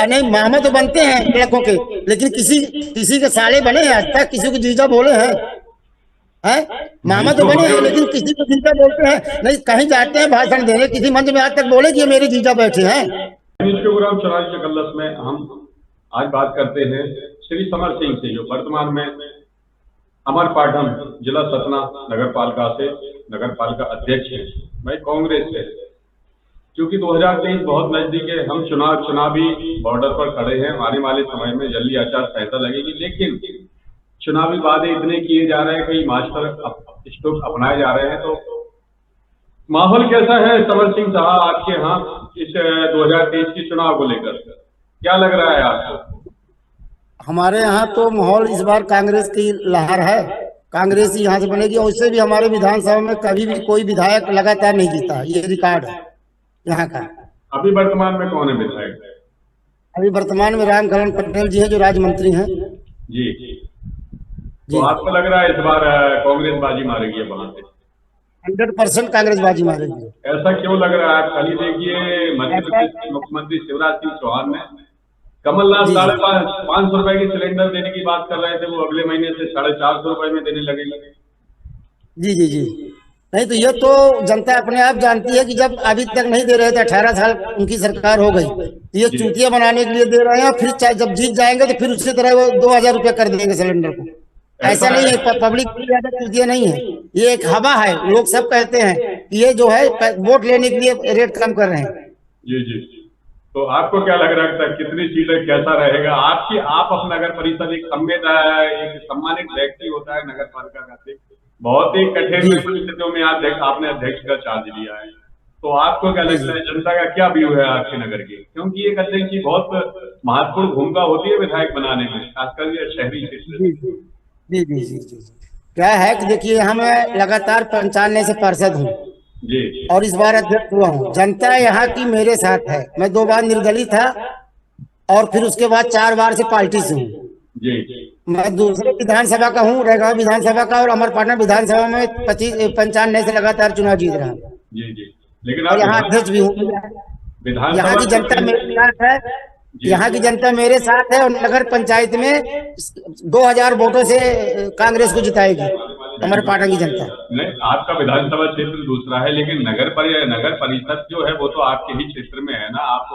नहीं, मामा तो बनते हैं लड़कों के, लेकिन किसी किसी के साले बने हैं आज तक? किसी को जीजा बोले हैं? मामा तो बने हैं लेकिन किसी को जीजा बोलते हैं नहीं। कहीं जाते हैं भाषण देने, किसी मंच में आज तक बोले कि ये मेरे जीजा बैठे हैं? प्रोग्राम चौरासी के कलश में हम आज बात करते हैं श्री समर सिंह से, जो वर्तमान में अमरपाटन जिला सतना नगर पालिका अध्यक्ष है, भाई कांग्रेस से। क्योंकि 2023 बहुत नजदीक है, हम चुनावी बॉर्डर पर खड़े हैं। आने वाले समय में जल्दी आचार संहिता लगेगी, लेकिन चुनावी वादे इतने किए जा रहे हैं, कई मास्टर स्ट्रोक अपनाए जा रहे हैं। तो माहौल कैसा है समर सिंह साहब आपके यहाँ इस 2023 के चुनाव को लेकर? क्या लग रहा है आपको? हमारे यहाँ तो माहौल इस बार कांग्रेस की लहर है, कांग्रेस ही यहाँ से बनेगी। और उससे भी हमारे विधानसभा में कभी भी कोई विधायक लगातार नहीं जीता, ये रिकॉर्ड है यहाँ का। अभी वर्तमान में कौन है विधायक? अभी वर्तमान में रामकरण पटेल जी हैं, जो राज्य मंत्री हैं। जी। तो आपको लग रहा है इस बार कांग्रेस बाजी मारेगी वहां से? 100% कांग्रेस बाजी मारेगी। ऐसा क्यों लग रहा है? आप खाली देखिए, मध्य प्रदेश के मुख्यमंत्री शिवराज सिंह चौहान ने कमलनाथ 550 रुपए की सिलेंडर देने की बात कर रहे थे, वो अगले महीने से 450 रुपए में देने लगेंगे। जी जी जी। नहीं तो ये तो जनता अपने आप जानती है कि जब अभी तक नहीं दे रहे थे, 18 साल उनकी सरकार हो गई, तो ये चूतिया बनाने के लिए दे रहे हैं। फिर चाहे जब जीत जाएंगे तो फिर उसी तरह वो 2000 रुपये कर देंगे सिलेंडर को। ऐसा नहीं है, पब्लिक की ज्यादा चूतिया नहीं है, ये एक हवा है। लोग सब कहते हैं कि ये जो है वोट लेने के लिए रेट कम कर रहे हैं। जी जी। तो आपको क्या लग रहा है कितनी सीटें, कैसा रहेगा आपकी? आप अपना नगर परिषद एक सम्मानित व्यक्ति होता है नगर पालिका का, बहुत ही कठिन परिस्थितियों में आपने अध्यक्ष का चार्ज लिया है, तो आपको क्या लगता है जनता का क्या व्यू है आपके नगर की? क्योंकि एक अध्यक्ष की बहुत महत्वपूर्ण भूमिका होती है विधायक बनाने में, खासकर ये शहरी क्षेत्र। जी जी जी जी। क्या है कि देखिए, हम लगातार 95 से पार्षद हूँ जी, और इस बार अध्यक्ष हुआ हूँ। जनता यहाँ की मेरे साथ है। मैं 2 बार निर्दलीय था और फिर उसके बाद 4 बार से पार्टी से हूँ। जी। मैं दूसरे विधानसभा का हूँ, रेगांव विधानसभा का, और अमरपाटन विधानसभा में 95 से लगातार चुनाव जीत रहा हूँ। जी जी। लेकिन और यहाँ अध्यक्ष भी हूँ। यहाँ की जनता मेरे साथ है, यहाँ की जनता मेरे साथ है। और नगर पंचायत में 2000 वोटों से कांग्रेस को जिताएगी अमरपाटन की जनता। नहीं, आपका विधानसभा क्षेत्र दूसरा है, लेकिन नगर परिषद जो है वो तो आपके ही क्षेत्र में है ना, आपको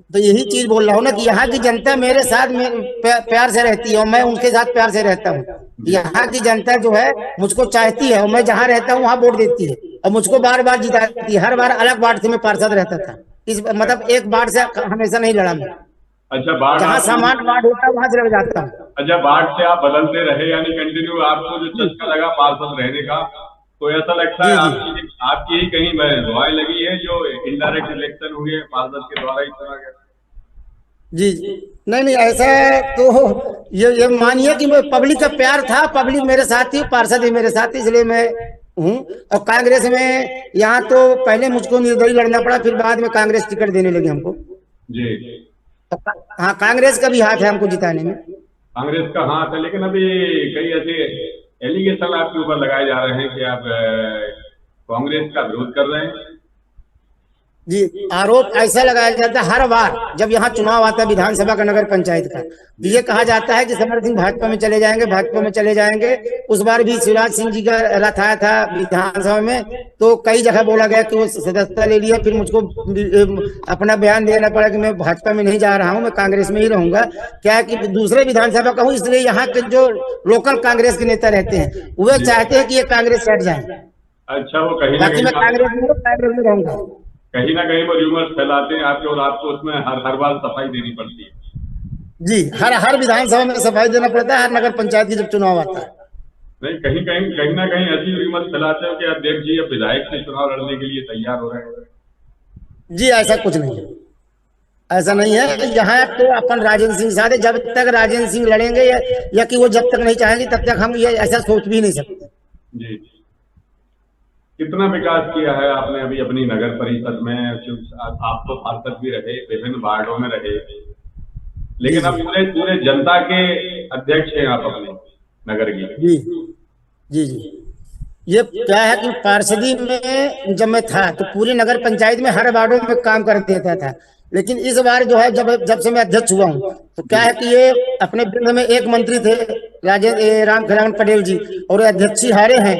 तो यही चीज बोल रहा हूँ ना कि यहाँ की जनता मेरे साथ प्यार से रहती है और मैं उनके साथ प्यार से रहता हूँ। यहाँ की जनता जो है मुझको चाहती है और मैं जहाँ रहता हूँ वहाँ वोट देती है और मुझको बार बार जिताती है। हर बार अलग वार्ड से मैं पार्षद रहता था, इस मतलब एक वार्ड से हमेशा नहीं लड़ा मैं। अच्छा, बाढ़ जहाँ सामान वार्ड होता है वहां से लड़ जाता हूँ। अच्छा, बाढ़ से आप बदलते रहे, यानी कंटिन्यू आपको जो चस्का लगा पार्षद रहने का, तो ऐसा लगता है आपकी ही कहीं दुआएं लगी है जो इनडायरेक्ट इलेक्शन हुए पार्षद के द्वारा ही चुना गया? जी जी। नहीं ऐसा तो ये मानिए कि पब्लिक का प्यार था, पब्लिक मेरे साथ थी, पार्षद भी मेरे साथ थी, इसलिए मैं हूँ। और कांग्रेस में यहाँ तो पहले मुझको निर्दलीय लड़ना पड़ा, फिर बाद में कांग्रेस टिकट देने लगी हमको। जी। हाँ, कांग्रेस का भी हाथ है हमको जिताने में। कांग्रेस का हाथ है, लेकिन अभी कई ऐसे एलिगेशन आपके ऊपर लगाए जा रहे हैं कि आप कांग्रेस का विरोध कर रहे हैं। जी, आरोप ऐसा लगाया जाता है हर बार जब यहाँ चुनाव आता है विधानसभा का, नगर पंचायत का, तो ये कहा जाता है कि समर सिंह भाजपा में चले जाएंगे, भाजपा में चले जाएंगे। उस बार भी शिवराज सिंह जी का रथ आया था विधानसभा में, तो कई जगह बोला गया कि वो सदस्यता ले लिया। फिर मुझको अपना बयान देना पड़ा कि मैं भाजपा में नहीं जा रहा हूँ, मैं कांग्रेस में ही रहूंगा। क्या है कि दूसरे विधानसभा का हूँ, इसलिए यहाँ के जो लोकल कांग्रेस के नेता रहते हैं वे चाहते हैं कि ये कांग्रेस हट जाए। अच्छा, वो कहीं बाकी मैं कांग्रेस में रहूंगा। कहीं ना कहीं वो र्यूमर्स फैलाते हैं आपके, और आपको उसमें हर बार सफाई देनी पड़ती है। जी, हर विधानसभा में सफाई देना पड़ता है, हर नगर पंचायत की जब चुनाव आता है। नहीं, कहीं ना कहीं ऐसी र्यूमर्स फैलाते हो कि अध्यक्ष जी अब विधायक से चुनाव लड़ने के लिए तैयार हो रहे हैं। जी, ऐसा कुछ नहीं है, ऐसा नहीं है। यहाँ तो अपन राजेंद्र सिंह साथ है, जब तक राजेंद्र सिंह लड़ेंगे या कि वो जब तक नहीं चाहेंगे तब तक हम ये ऐसा सोच भी नहीं सकते। जी। कितना विकास किया है आपने अभी अपनी नगर परिषद में? आप तो पार्षद भी रहे, विभिन्न वार्डों में रहे, लेकिन अब पूरे जनता के अध्यक्ष हैं आप अपने नगर की। जी जी जी। ये क्या है कि पार्षदी में जब मैं था तो पूरी नगर पंचायत में हर वार्डों में काम कर देता था। लेकिन इस बार जो है जब जब से मैं अध्यक्ष हुआ हूँ तो क्या है कि ये अपने विरुद्ध में एक मंत्री थे राम खिलावन पटेल जी, और अध्यक्ष ही हारे हैं,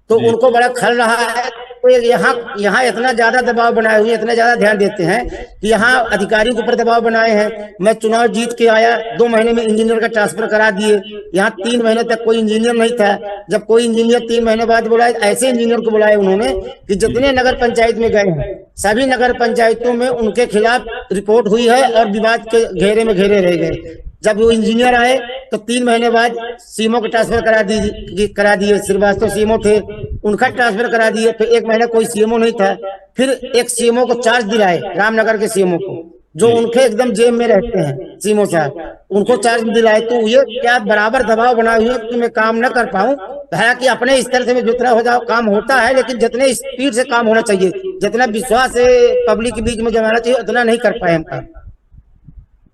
तो जी उनको बड़ा खल रहा है। तो यहाँ यहाँ इतना ज्यादा दबाव बनाए हुए, इतना ज्यादा ध्यान देते हैं कि यहाँ अधिकारियों के ऊपर दबाव बनाए हैं। मैं चुनाव जीत के आया, 2 महीने में इंजीनियर का ट्रांसफर करा दिए। यहाँ 3 महीने तक कोई इंजीनियर नहीं था, जब कोई इंजीनियर 3 महीने बाद बुलाए, ऐसे इंजीनियर को बुलाए उन्होंने कि जितने नगर पंचायत में गए हैं सभी नगर पंचायतों में उनके खिलाफ रिपोर्ट हुई है और विवाद के घेरे में घेरे रह गए। जब वो इंजीनियर आए तो 3 महीने बाद सीएमओ का ट्रांसफर करा दिए। श्रीवास्तव सीएमओ थे, उनका ट्रांसफर करा दिए। फिर 1 महीना कोई सीएमओ नहीं था, फिर एक सीएमओ को चार्ज दिलाए, रामनगर के सीएमओ को, जो उनके एकदम जेब में रहते हैं सीएमओ साहब, उनको चार्ज दिलाए। तो ये क्या बराबर दबाव बनाए हुए कि मैं काम न कर पाऊं। हालांकि अपने स्तर से जितना हो जाओ काम होता है, लेकिन जितने स्पीड से काम होना चाहिए, जितना विश्वास से पब्लिक के बीच में जमाना चाहिए, उतना नहीं कर पाए हम काम।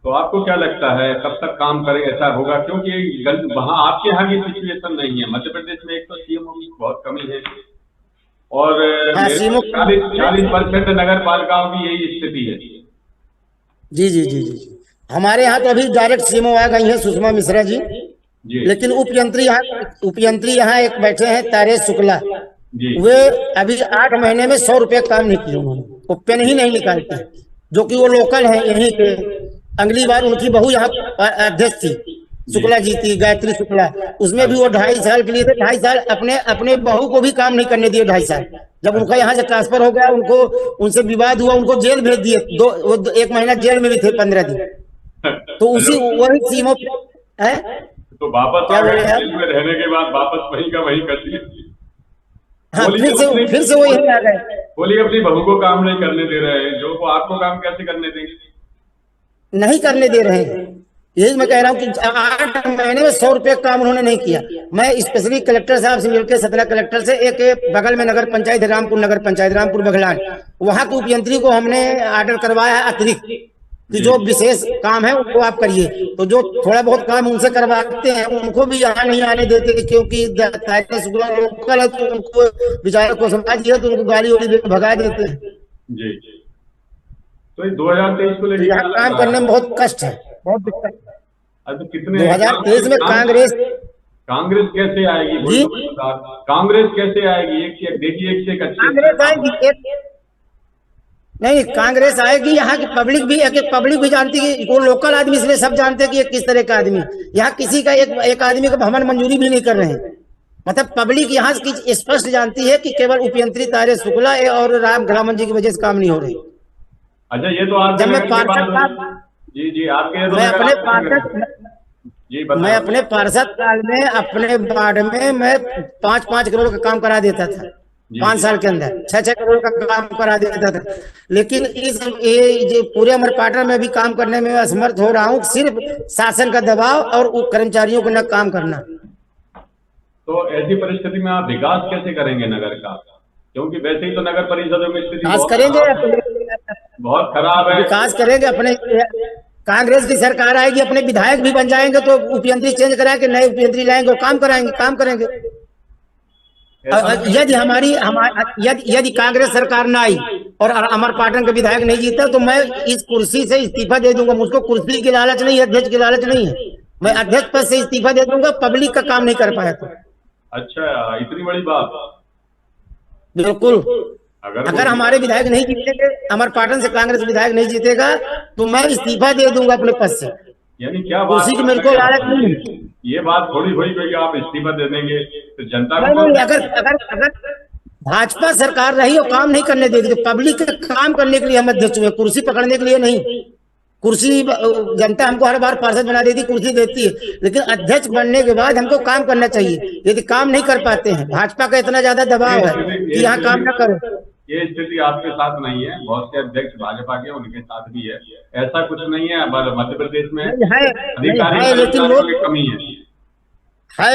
तो आपको क्या लगता है कब तक काम करें ऐसा होगा? क्योंकि वहाँ आपके यहाँ की सिचुएशन नहीं है। मध्य प्रदेश में एक तो सीएमओ की बहुत कमी है और 40% नगर पालिकाओं की यही स्थिति है। जी जी जी जी हमारे यहाँ तो अभी डायरेक्ट सीएमओ आ गई है सुषमा मिश्रा जी, लेकिन उपयंत्री यहाँ एक बैठे हैं तारेश शुक्ला जी। वे अभी 8 महीने में 100 रुपए काम नहीं किए उन्होंने, वो पेन ही नहीं निकालते, जो कि वो लोकल है यहीं पे। अगली बार उनकी बहू यहाँ अध्यक्ष थी, शुक्ला जी थी, गायत्री शुक्ला, उसमें भी वो 2.5 साल के लिए थे। 2.5 साल अपने बहू को भी काम नहीं करने दिए 2.5 साल। जब उनका यहाँ से ट्रांसफर हो गया, उनको उनसे विवाद हुआ, उनको जेल भेज दिए। 1 महीना जेल में भी थे, 15 दिन। तो उसी वही सीएमओ है तो वापस क्या बोले आप? जेल में रहने के बाद वापस वही का वही कर दिए। हाँ, फिर से वो यही आ गए। बोलिए अपनी बहू को काम नहीं करने दे रहे हैं, जो वो आपको काम कैसे करने देंगे? नहीं करने दे रहे हैं। यही मैं कह रहा हूँ कि 8 महीने में 100 रुपए काम उन्होंने नहीं किया। मैं स्पेशली कलेक्टर साहब से मिलकर, सतना कलेक्टर से, एक बगल में नगर पंचायत रामपुर नगर पंचायत, रामपुर बघलान, वहां के उपयंत्री को हमने ऑर्डर करवाया है अतिरिक्त कि जो विशेष काम है उनको आप करिए। तो जो थोड़ा बहुत काम उनसे करवाते हैं उनको भी यहाँ नहीं आने देते, क्योंकि लोकल है तो उनको बेचारे को समझ दिया तो उनको गाली वाली देकर भगा देते हैं। जी। तो 2023 को लेकर यहाँ काम करने में बहुत कष्ट है, बहुत दिक्कत। तो कितने 2023 में कांग्रेस कैसे आएगी? कांग्रेस कैसे आएगी? देखिए एक से एक अच्छे कांग्रेस आएगी, नहीं कांग्रेस आएगी। यहाँ की पब्लिक भी जानती है, वो लोकल आदमी इसलिए सब जानते हैं कि ये किस तरह का आदमी। यहाँ किसी का एक आदमी को भवन मंजूरी भी नहीं कर रहे हैं। मतलब पब्लिक यहाँ की स्पष्ट जानती है कि केवल उपयंत्री तारेश शुक्ला और राम खिलावन जी की वजह से काम नहीं हो रही। अच्छा, ये तो आप जब मैं पार्षद था, जी आपके मैं अपने पार्षद काल में अपने वार्ड में मैं 5-5 करोड़ का काम करा देता था। 5 साल के अंदर 6-6 करोड़ का काम करा देता था। लेकिन ये पूरे अमरपाटन में भी काम करने में असमर्थ हो रहा हूँ, सिर्फ शासन का दबाव और कर्मचारियों को न काम करना। तो ऐसी परिस्थिति में आप विकास कैसे करेंगे नगर का? क्योंकि वैसे ही तो नगर परिषदों में स्थिति बहुत खराब है। विकास करेंगे अपने, कांग्रेस की सरकार आएगी, अपने विधायक भी बन जाएंगे तो उपयंत्री चेंज करा के नए उपयंत्री लाएंगे और काम करेंगे। यदि कांग्रेस सरकार ना आई और अमरपाटन के विधायक नहीं जीता तो मैं इस कुर्सी से इस्तीफा दे दूंगा। मुझको कुर्सी की लालच नहीं है, अध्यक्ष की लालच नहीं है। मैं अध्यक्ष पद से इस्तीफा दे दूंगा, पब्लिक का काम नहीं कर पाया तो। अच्छा, इतनी बड़ी बात? बिल्कुल। अगर हमारे विधायक नहीं जीतेंगे, अमरपाटन से कांग्रेस विधायक नहीं जीतेगा तो मैं इस्तीफा दे दूंगा अपने पद से। यानी क्या बात? कुर्सी की मेरे को लालच नहीं है। ये बात थोड़ी हुई कि आप इस्तीफा दे देंगे तो जनता को अगर भाजपा सरकार रही और काम नहीं करने देगी तो पब्लिक के काम करने के लिए हम अध्यक्ष हुए, कुर्सी पकड़ने के लिए नहीं। कुर्सी जनता हमको हर बार पार्षद बना देती, कुर्सी देती है, लेकिन अध्यक्ष बनने के बाद हमको काम करना चाहिए। यदि काम नहीं कर पाते हैं, भाजपा का इतना ज्यादा दबाव है कि यहाँ काम न करो। ये स्थिति आपके साथ नहीं है, बहुत से अध्यक्ष भाजपा के उनके साथ भी है। ऐसा कुछ नहीं है मध्य प्रदेश में,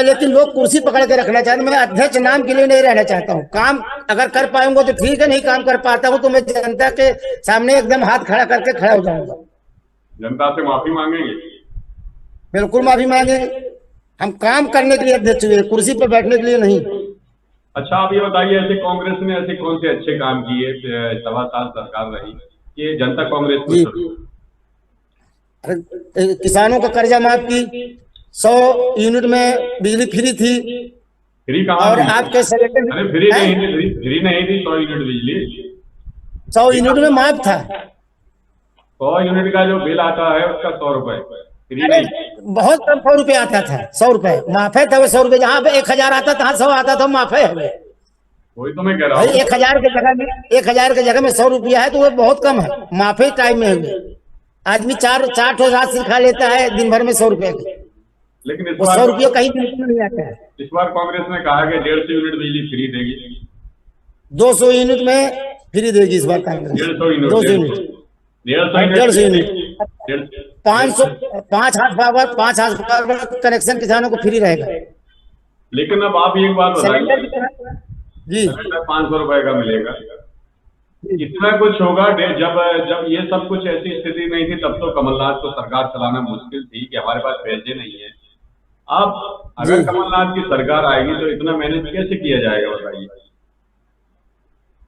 लेकिन लोग कुर्सी पकड़ के रखना चाहते हैं। मैं अध्यक्ष नाम के लिए नहीं रहना चाहता हूँ। काम अगर कर पाऊंगा तो ठीक है, नहीं काम कर पाता हूँ तो मैं जनता के सामने एकदम हाथ खड़ा करके खड़ा हो जाऊंगा। जनता से माफी मांगेंगे? बिल्कुल माफी मांगेंगे। हम काम करने के लिए अध्यक्ष हुए, कुर्सी पर बैठने के लिए नहीं। अच्छा, आप ये बताइए, ऐसे कांग्रेस ने ऐसे कौन से अच्छे काम किए? 1.25 साल सरकार रही, कि जनता कांग्रेस को जी। छोड़ो? अरे किसानों का कर्जा माफ की, 100 यूनिट में बिजली फ्री थी, फ्री कहाँ और मिली? आपके सिलेंडर अरे फ्री नहीं थी, फ्री नहीं थी 100 यूनिट बिजली। 100 यूनिट में माफ था। 100 यूनिट का जो बिल आता है उसका 100 रुपए, फ्री अरे नहीं। बहुत कम 100 रुपये आता था, 100 रुपये माफे था। वो 100 रुपये जहाँ पे 1000 आता था, 100 आता था, माफे है। वही तो मैं कह रहा भाई हूँ। 1000 के जगह में 1000 के जगह में 100 रुपया है तो वो बहुत कम है, माफे टाइम में है। आदमी चार चार ठो रात से खा लेता है दिन भर में 100 रुपए के, लेकिन वो 100 रुपये कहीं बिल्कुल नहीं आता है। इस बार कांग्रेस ने कहा कि 150 यूनिट बिजली फ्री देगी। 200 यूनिट में फ्री देगी इस बार Congress. 150 unit, 200 unit, 150 unit, unit, 500 5 हाथ पावर कनेक्शन किसानों को फ्री रहेगा। लेकिन अब आप एक बात सिलेंडर बताइए, की तरह जी 500 रुपए का मिलेगा, इतना कुछ होगा। जब ये सब कुछ ऐसी स्थिति नहीं थी तब तो कमलनाथ को सरकार चलाना मुश्किल थी कि हमारे पास पैसे नहीं है। अब अगर कमलनाथ की सरकार आएगी तो इतना मैनेज कैसे किया जाएगा बताइए?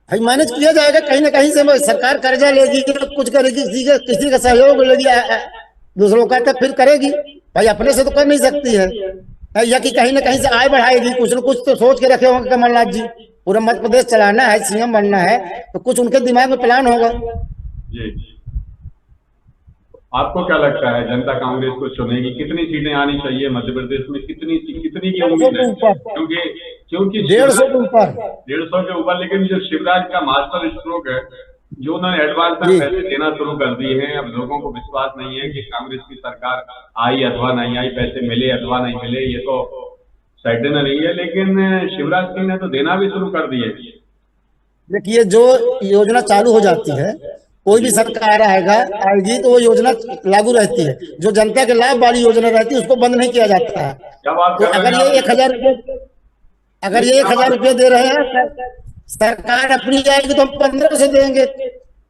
भाई मैनेज किया जाएगा कहीं ना कहीं से। सरकार कर्जा लेगी तो कुछ करेगी, किसी का सहयोग लेगी दूसरों का, तब फिर करेगी। भाई अपने से तो कर नहीं सकती है, या कि कहीं ना कहीं से आय बढ़ाएगी। कुछ न कुछ तो सोच के रखे होंगे कमलनाथ जी। पूरा मध्य प्रदेश चलाना है, सीएम बनना है, तो कुछ उनके दिमाग में प्लान होगा। जी, आपको क्या लगता है जनता कांग्रेस को चुनेगी? कितनी सीटें आनी चाहिए मध्य प्रदेश में? कितनी की उम्मीद है? क्योंकि 150 के ऊपर, 150 के ऊपर। लेकिन जो शिवराज का मास्टर स्ट्रोक है, जो उन्होंने एडवांस में पैसे देना शुरू कर दिए हैं, अब लोगों को विश्वास नहीं है कि कांग्रेस की सरकार आई अथवा नहीं आई, पैसे मिले अथवा नहीं मिले, ये तो सर्टेन नहीं है। लेकिन शिवराज सिंह ने तो देना भी शुरू कर दिए। देखिए जो योजना चालू हो जाती है, कोई भी सरकार आएगी तो वो योजना लागू रहती है। जो जनता के लाभ वाली योजना रहती है उसको बंद नहीं किया जाता है। तो अगर ये 1000 रुपये, अगर ये 1000 रुपये दे रहे हैं, सरकार अपनी जाएगी तो हम 1500 देंगे।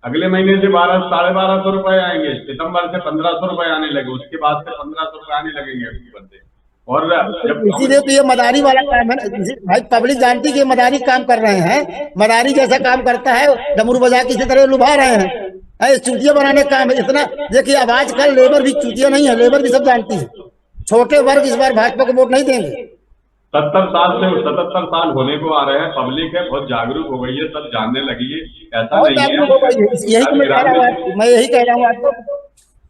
अगले महीने से 1200 रुपए आएंगे, सितंबर से 1500 रुपए आने लगे, उसके बाद से 1500 रुपए आने लगेंगे अगले बंदे। और जब इसीलिए तो ये मदारी वाला काम है ना भाई। पब्लिक जानती है कि मदारी काम कर रहे हैं, मदारी जैसा काम करता है, डमरू बजा किसी तरह लुभा रहे हैं, चूतिया बनाने का काम है। इतना देखिए, अब आजकल लेबर भी चूतिया नहीं है, लेबर भी सब जानती है। छोटे वर्ग इस बार भाजपा को वोट नहीं देंगे। 77 साल होने को आ रहे हैं, पब्लिक है बहुत जागरूक हो गई है, सब जानने लगी है। ऐसा बहुत नहीं जागरूक हो गई है, यही तो मैं कह रहा हूँ। मैं यही कह रहा हूँ आपको,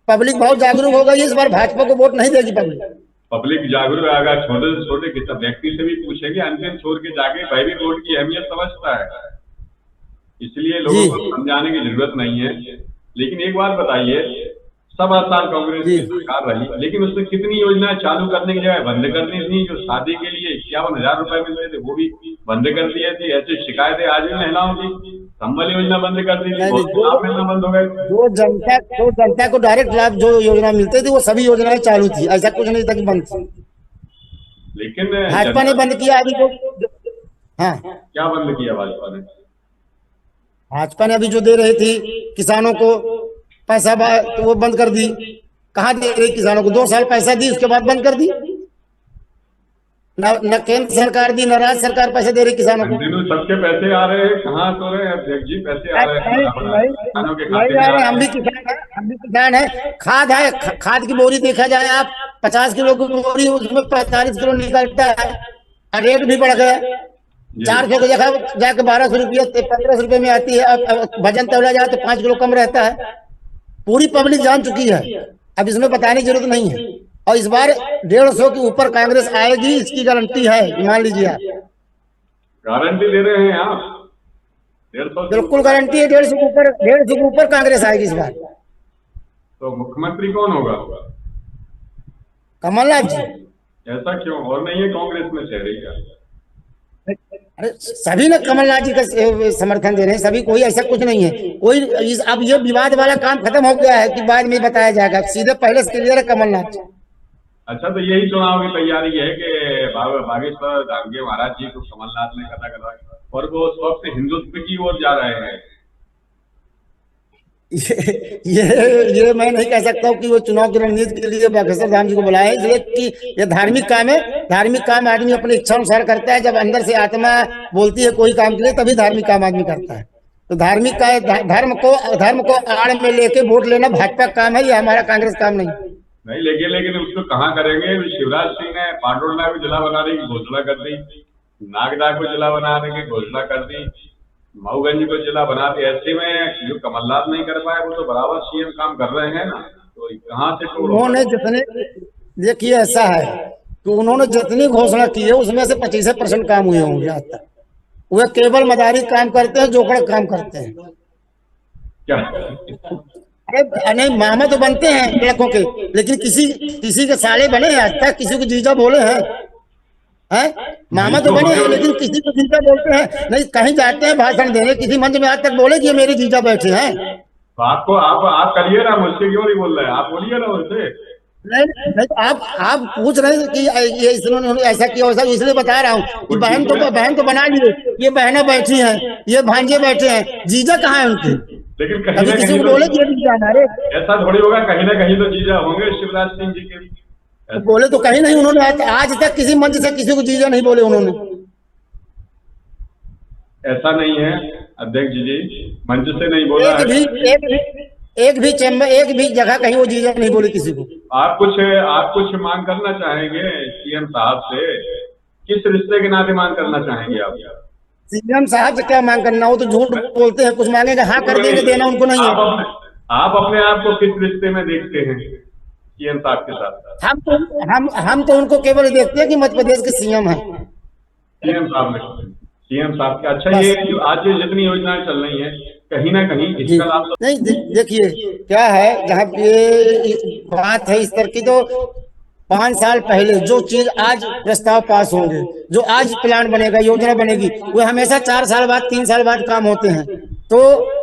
पब्लिक बहुत जागरूक हो गई है, इस बार भाजपा को वोट नहीं देगी पब्लिक। पब्लिक जागरूक आएगा, छोटे से छोटे किसी व्यक्ति से भी पूछेंगे, अंतिम छोड़ के जाके भाई भी वोट की अहमियत समझता है। इसलिए लोगों को समझाने की जरूरत नहीं है। लेकिन एक बात बताइए, 7 साल कांग्रेस की सरकार रही, लेकिन उसने कितनी योजनाएं चालू करने की जगह बंद करनी थी। जो शादी के लिए 51,000 रुपए मिलते थे वो भी बंद कर दिए थे। ऐसी शिकायतें आज भी महिलाओं की, संबल योजना बंद कर दी थी, लाभ मिलना बंद हो गए। जो जनता को डायरेक्ट लाभ जो योजना मिलते थे वो सभी योजनाएं चालू थी, ऐसा कुछ नहीं था कि बंद थी। लेकिन भाजपा ने बंद किया अभी को। हाँ, क्या बंद किया भाजपा ने? भाजपा ने अभी जो दे रही थी किसानों को पैसा, तो वो बंद कर दी। कहाँ दे रही किसानों को? 2 साल पैसा दी, उसके बाद बंद कर दी। न केंद्र सरकार दी, न राज्य सरकार पैसे दे रही किसानों को। सबके पैसे आ रहे हैं, कहाँ तो रहे अध्यक्ष जी? पैसे आ रहे हैं किसानों के खाते में। हम भी किसान है। खाद है, खाद की बोरी देखा जाए आप, 50 किलो की बोरी, उसमें 45 किलो निकलता है। रेट भी बढ़ गया, 400 की जगह जाके 1200 रुपये 1500 रुपये में आती है। अब वजन तौला जाए तो 5 किलो कम रहता है। पूरी पब्लिक जान चुकी है, अब इसमें बताने की जरूरत नहीं है। और इस बार 150 के ऊपर कांग्रेस आएगी, इसकी गारंटी है, मान लीजिए आप। गारंटी दे रहे हैं आप? 150 बिल्कुल गारंटी है, 150 के ऊपर कांग्रेस आएगी इस बार। तो मुख्यमंत्री कौन होगा? कमलनाथ जी। ऐसा क्यों? और नहीं है कांग्रेस में चेहरे का? अरे सभी ने कमलनाथ जी का समर्थन दे रहे हैं, सभी, कोई ऐसा कुछ नहीं है। कोई अब ये विवाद वाला काम खत्म हो गया है कि बाद में बताया जाएगा, सीधे पहले से क्लियर है कमलनाथ जी। अच्छा, तो यही चुनाव की तैयारी है कि बागेश्वर धाम के महाराज जी को कमलनाथ ने कथा करा और वो उस वक्त हिंदुत्व की ओर जा रहे हैं। ये मैं नहीं कह सकता हूँ कि वो चुनाव की रणनीति के लिए बागेश्वर धाम जी को बुलाए, इसलिए कि ये धार्मिक काम है। धार्मिक काम आदमी अपनी इच्छा अनुसार करता है। जब अंदर से आत्मा बोलती है कोई काम के लिए, तभी धार्मिक काम आदमी करता है। तो धार्मिक का धर्म को आड़ में लेके वोट लेना भाजपा का काम है, ये हमारा कांग्रेस काम नहीं। नहीं, लेकिन उसको कहाँ करेंगे। शिवराज सिंह ने पाटोड़ना को जिला बनाने की घोषणा कर दी, नागदा को जिला बनाने की घोषणा कर दी, मऊगंज को जिला बना दी। ऐसे में जो कमलनाथ नहीं कर पाए वो तो बराबर सीएम काम कर रहे हैं ना, तो कहाँ से उन्होंने जितने, देखिए ऐसा है कि उन्होंने जितनी घोषणा की है उसमें से 25% काम हुए होंगे आज तक। वे केवल मदारी काम करते हैं, जोकड़ काम करते हैं। क्या? अरे नहीं, मामा तो बनते हैं लड़कों के, लेकिन किसी के साले बने हैं आज तक, किसी को जीजा बोले हैं? मामा तो बने हैं लेकिन किसी को जीजा बोलते हैं नहीं। कहीं जाते हैं भाषण देने, किसी मंच में आज तक बोले कि ये मेरे जीजा बैठे हैं? तो आपको आप करिए ना, मुझसे क्यों नहीं बोल रहे हैं? आप बोलिए ना उनसे। नहीं, आप पूछ रहे हैं कि ये इन्होंने ऐसा किया वैसा, इसलिए बता रहा हूँ कि बहन तो बना लिए, ये बहनें बैठी हैं, ये भांजे बैठे हैं, जीजा कहाँ है उनके? लेकिन कहीं कभी ना किसी कहीं को बोले कि ये जीजा हमारे? ऐसा थोड़ी होगा, कहीं ना कहीं तो जीजा होंगे शिवराज सिंह जी के। तो बोले तो कहीं नहीं, उन्होंने आज तक किसी मंच से किसी को जीजा नहीं बोले उन्होंने। ऐसा नहीं है अध्यक्ष जी, मंच से नहीं बोला है। एक भी जगह कहीं वो जीजा नहीं बोले किसी को। आप कुछ मांग करना चाहेंगे सीएम साहब से? किस रिश्ते के नाते मांग करना चाहेंगे आप? सीएम साहब से क्या मांग करना, वो तो झूठ बोलते हैं, कुछ मांगेगा हाँ कर देंगे, देना उनको नहीं है। आप अपने आप को किस रिश्ते में देखते हैं सीएम साहब के साथ? हम तो उनको केवल देखते हैं कि मध्य प्रदेश के सीएम है। सीएम साहब के। अच्छा, ये जो आज जितनी योजनाएं चल रही हैं, कहीं ना कहीं इसका लाभ नहीं, देखिए क्या है, जहाँ ये बात है इस तरह की, तो 5 साल पहले जो चीज आज प्रस्ताव पास होंगे, जो आज प्लान बनेगा, योजना बनेगी, वो हमेशा 4 साल बाद 3 साल बाद काम होते हैं। तो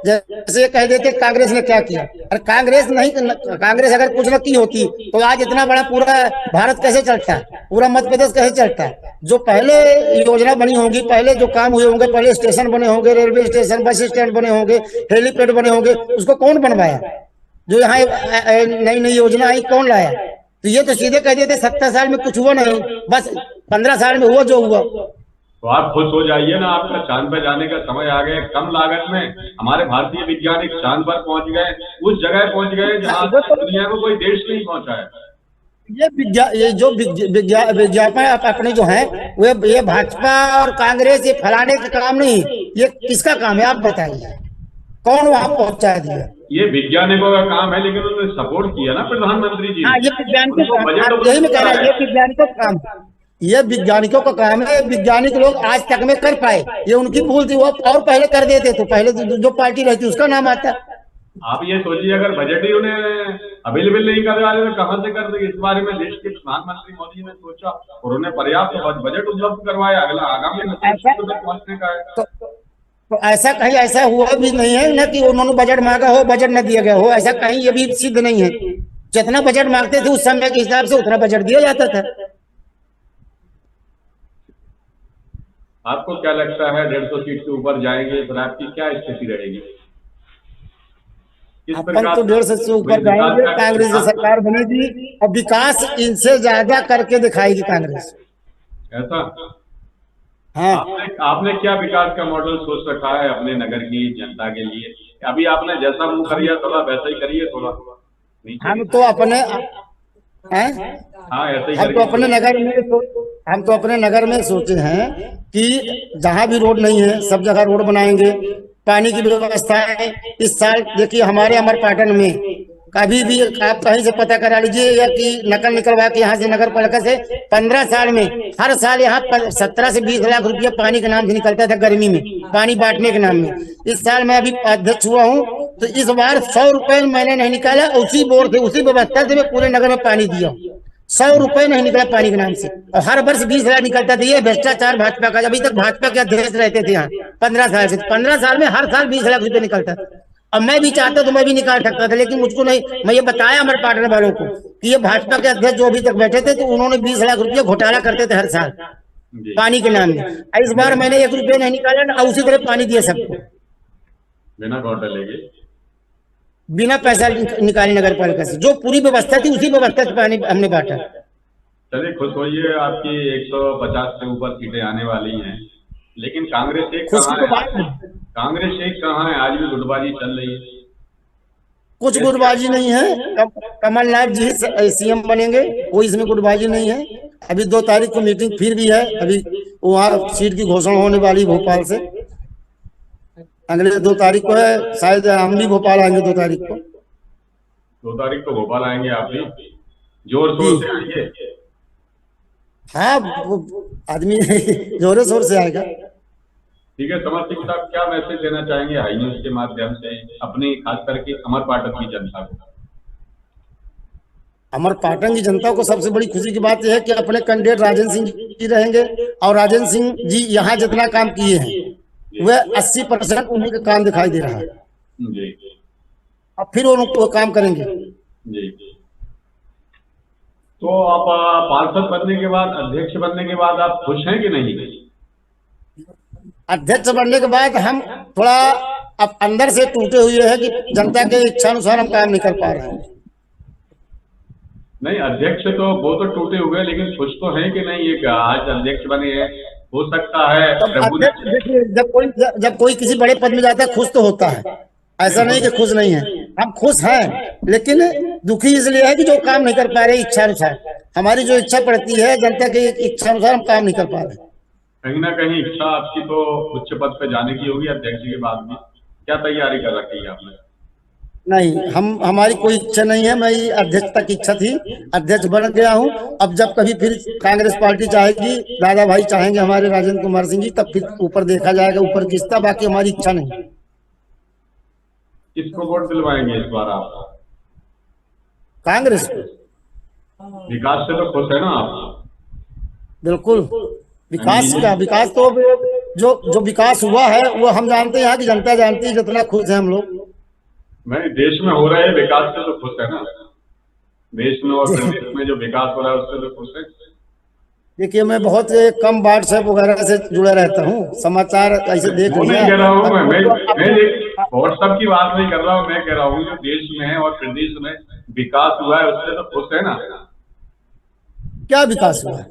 जैसे कह देते कांग्रेस ने क्या किया, और कांग्रेस अगर कुछ न की होती तो आज इतना बड़ा पूरा भारत कैसे चलता, पूरा मध्य प्रदेश कैसे चलता? जो पहले योजना बनी होगी, पहले जो काम हुए होंगे, पहले स्टेशन बने होंगे, रेलवे स्टेशन, बस स्टैंड बने होंगे, हेलीपैड बने होंगे, उसको कौन बनवाया? जो यहाँ नई नई योजना आई कौन लाया? तो ये तो सीधे कह देते 70 साल में कुछ हुआ नहीं, बस 15 साल में हुआ जो हुआ। तो आप खुश हो जाइए ना, आपका चांद पर जाने का समय आ गया। कम लागत में हमारे भारतीय वैज्ञानिक चांद पर पहुंच गए, उस जगह पहुंच गए जहां दुनिया में कोई देश नहीं पहुंचा है। ये जो विज्ञापन अपने जो है वो ये भाजपा और कांग्रेस ये फैलाने का काम नहीं, ये किसका काम है आप बताइए? कौन वहां पहुंचा दिया? ये वैज्ञानिकों का काम है, लेकिन उन्होंने सपोर्ट किया ना प्रधानमंत्री जी। हाँ, ये वैज्ञानिकों का काम, यही मैं कह रहा हूँ, ये वैज्ञानिकों का काम, ये वैज्ञानिकों का काम है। वैज्ञानिक लोग आज तक में कर पाए, ये उनकी भूल थी। वो और पहले कर देते तो पहले जो पार्टी रहती उसका नाम आता। आप ये सोचिए, अगर बजट ही उन्हें अवेलेबल नहीं कर रहे तो कहां से कर देंगे? इस बारे में देश के प्रधानमंत्री मोदी ने सोचा और उन्हें पर्याप्त बजट उपलब्ध करवाया। अगला आगामी पहुंचने का है। तो ऐसा कहीं ऐसा हुआ भी नहीं है ना कि उन्होंने बजट मांगा हो, बजट न दिया गया हो, ऐसा कहीं ये भी सिद्ध नहीं है। जितना बजट मांगते थे उस समय के हिसाब से उतना बजट दिया जाता था। आपको क्या लगता है 150 सीट के ऊपर जाएंगे, फिर आपकी क्या स्थिति रहेगी? अपन तो 150 से ऊपर जाएंगे, कांग्रेस की सरकार बनेगी और विकास इनसे ज्यादा करके दिखाएगी कांग्रेस। ऐसा? हाँ। आपने क्या विकास का मॉडल सोच रखा है अपने नगर की जनता के लिए? अभी आपने जैसा मुंह करिए थोड़ा वैसा ही करिए, थोड़ा हम तो अपने ऐसे ही हम तो अपने नगर में सोचे हैं कि जहाँ भी रोड नहीं है सब जगह रोड बनाएंगे। पानी की व्यवस्था है। इस साल देखिए हमारे अमरपाटन में कभी भी आप कहीं से पता करा लीजिए या कि नकल निकलवा के यहाँ से नगर पालिका से 15 साल में हर साल यहाँ 17 से 20 लाख रुपया पानी के नाम से निकलता था, गर्मी में पानी बांटने के नाम में। इस साल मैं अभी अध्यक्ष हुआ हूँ तो इस बार 100 रुपए मैंने नहीं निकाला, उसी बोर से उसी व्यवस्था से मैं पूरे नगर में पानी दिया। 100 रुपए नहीं निकला पानी के नाम से, और हर वर्ष 20 लाख निकलता था। ये भ्रष्टाचार भाजपा का, अभी तक भाजपा के अध्यक्ष रहते थे यहाँ 15 साल से। 15 साल में हर साल 20 लाख रुपए निकलता था। अब मैं भी चाहता तो मैं भी निकाल सकता था, लेकिन मुझको नहीं। मैं ये बताया हमारे पार्टनर वालों को कि ये भाजपा के अध्यक्ष जो अभी तक बैठे थे तो उन्होंने 20 लाख रुपया घोटाला करते थे हर साल पानी के नाम में। इस बार मैंने 1 रुपया नहीं निकाला ना, उसी तरह पानी दिया सबको बिना घोटाले के, बिना पैसा निकाले नगर पालिका से। जो पूरी व्यवस्था थी उसी व्यवस्था से पानी हमने बांटा। चलिए खुश होइए, आपकी 150 से ऊपर सीटें आने वाली हैं। लेकिन कांग्रेस एक खुशी कहाँ की है, बात है। कांग्रेस एक कहाँ है, आज भी गुटबाजी चल रही है। कुछ गुटबाजी नहीं है। कमलनाथ जी सीएम बनेंगे, कोई इसमें गुटबाजी नहीं है। अभी 2 तारीख को मीटिंग फिर भी है, अभी वहाँ सीट की घोषणा होने वाली भोपाल से, अगले 2 तारीख को है। शायद हम भी भोपाल आएंगे 2 तारीख को। 2 तारीख को भोपाल आएंगे आप भी, जोर शोर से आएंगे। हाँ, वो आदमी जोरों शोर से आएगा। ठीक है, समर सिंह साहब, क्या मैसेज देना चाहेंगे हाई न्यूज के माध्यम से अपनी, खास करके अमर पाटन की जनता को? अमर पाटन की जनता को सबसे बड़ी खुशी की बात यह है कि अपने कैंडिडेट राजेंद्र सिंह जी रहेंगे, और राजेंद्र सिंह जी यहाँ जितना काम किए हैं वह 80% उन्हीं का काम दिखाई दे रहा है। जी, अब फिर वो काम करेंगे। जी। तो आप पार्षद बनने के बाद, अध्यक्ष बनने के बाद आप खुश हैं कि नहीं? अध्यक्ष बनने के बाद हम थोड़ा अब अंदर से टूटे हुए हैं कि जनता के इच्छा अनुसार हम काम नहीं कर पा रहे हैं। नहीं, अध्यक्ष तो वो तो टूटे हुए, लेकिन खुश तो हैं कि नहीं? ये आज अध्यक्ष बने हैं, हो सकता है प्रभु ने। अध्यक्ष देखिए, जब कोई किसी बड़े पद में जाता है खुश तो होता है, ऐसा नहीं कि खुश नहीं है। हम खुश हैं, लेकिन दुखी इसलिए है कि जो काम नहीं कर पा रहे इच्छा अनुसार। हमारी जो इच्छा पड़ती है जनता की इच्छा अनुसार हम काम नहीं कर पा रहे। कहीं ना कहीं इच्छा आपकी तो उच्च पद पे जाने की होगी अध्यक्ष के बाद भी, क्या तैयारी कर रखी है आपने? नहीं, हमारी कोई इच्छा नहीं है। मेरी अध्यक्षता की इच्छा थी, अध्यक्ष बन गया हूँ। अब जब कभी फिर कांग्रेस पार्टी चाहेगी, दादा भाई चाहेंगे हमारे राजेंद्र कुमार सिंह जी, तब फिर ऊपर देखा जाएगा, ऊपर किसका। बाकी हमारी इच्छा नहीं। किसको वोट दिलवाएंगे इस बार आप? कांग्रेस को। विकास से तो खुश है ना आप? बिल्कुल, विकास तो जो विकास हुआ है वो हम जानते हैं, यहाँ की जनता जानती है जितना खुश है हम लोग। नहीं, देश में हो रहे विकास से तो खुश है ना? देश में और प्रदेश में जो विकास हो रहा है उससे तो खुश है? देखिए, मैं बहुत कम व्हाट्सएप वगैरह से जुड़ा रहता हूँ, समाचार ऐसे देख वो नहीं कह रहा हूँ मैं व्हाट्सएप की बात नहीं कर रहा हूँ। मैं कह रहा हूँ जो देश में है और प्रदेश में विकास हुआ है उससे तो खुश है ना? क्या विकास हुआ है?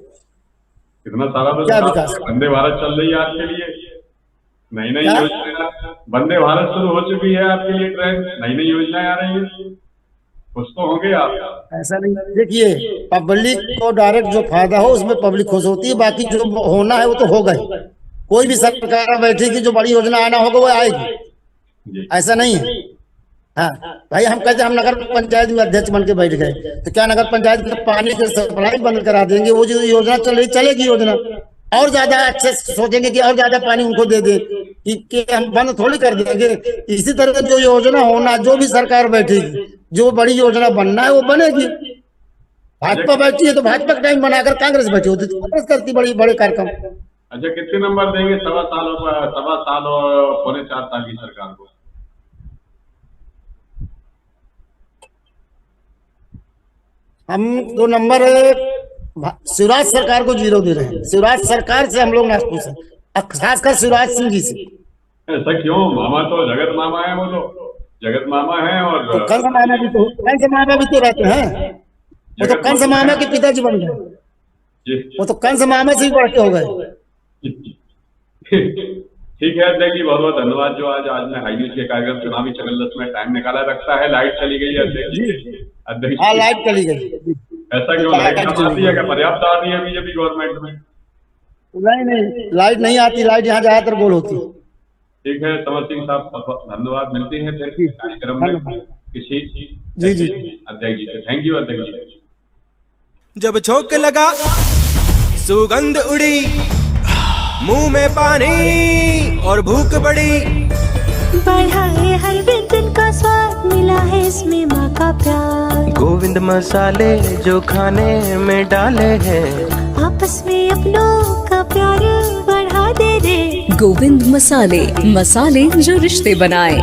इतना सारा तो क्या विकास? वंदे भारत चल रही है आपके लिए, नई नई योजना। वंदे भारत शुरू हो चुकी है आपके लिए, ट्रेन, नई नई योजनाएं आ रही है, खुश तो होंगे आप? ऐसा नहीं, देखिए, पब्लिक को डायरेक्ट जो फायदा हो उसमें पब्लिक खुश होती है, बाकी जो होना है वो तो होगा ही। कोई भी सरकार बैठेगी, जो बड़ी योजना आना होगा वो आएगी, ऐसा नहीं है। हाँ भाई, हम कहते हैं हम नगर पंचायत में अध्यक्ष बन के बैठ गए, तो क्या नगर पंचायत में पानी की सप्लाई बंद करा देंगे? वो जो योजना चल रही चलेगी योजना, और ज्यादा अच्छे सोचेंगे कि और ज्यादा पानी उनको दे दे, कि हम बंद थोड़ी कर देंगे। इसी तरह जो योजना होना, जो भी सरकार बैठेगी, जो बड़ी योजना बनना है वो बनेगी। भाजपा बैठी है तो भाजपा का टाइम बनाकर कांग्रेस बैठी होती तो कांग्रेस करती बड़े कार्यक्रम। अच्छा, कितने नंबर देंगे 2.25 साल और 4.25 साल की सरकार को? हम 2 नंबर शिवराज सरकार को 0 दे रहे हैं। शिवराज सरकार से हम लोग ना खुश हैं, खासकर शिवराज सिंह जी से। ऐसा क्यों? मामा तो जगत मामा है, वो तो जगत मामा है। और तो कंस मामा भी तो रहते हैं। वो तो कंस मामा के पिताजी बन गए, वो तो कंस मामा से भी बढ़ के हो गए। ठीक है अध्यक्ष जी, बहुत बहुत धन्यवाद जो आज ने हाई न्यूज के कार्यक्रम चुनावी चकल्लस में टाइम निकाला। रखता है लाइट चली गई है अध्यक्ष जी। हाँ, लाइट चली गई। ऐसा क्यों? लाइट कम आती है क्या? पर्याप्त आ रही है बीजेपी गवर्नमेंट में? नहीं, लाइट नहीं आती, लाइट यहाँ ज्यादातर गोल होती है। ठीक है समर सिंह साहब, धन्यवाद। मिलते हैं फिर कार्यक्रम में किसी जी अध्यक्ष जी से। थैंक यू अध्यक्ष जी। जब झोंक लगा सुगंध उड़ी, मुंह में पानी और भूख बढ़ी, बढ़ा है हर व्यंजन का स्वाद, मिला है इसमें माँ का प्यार। गोविंद मसाले जो खाने में डाले हैं, आपस में अपनों का प्यार बढ़ा दे रे। गोविंद मसाले, मसाले जो रिश्ते बनाए।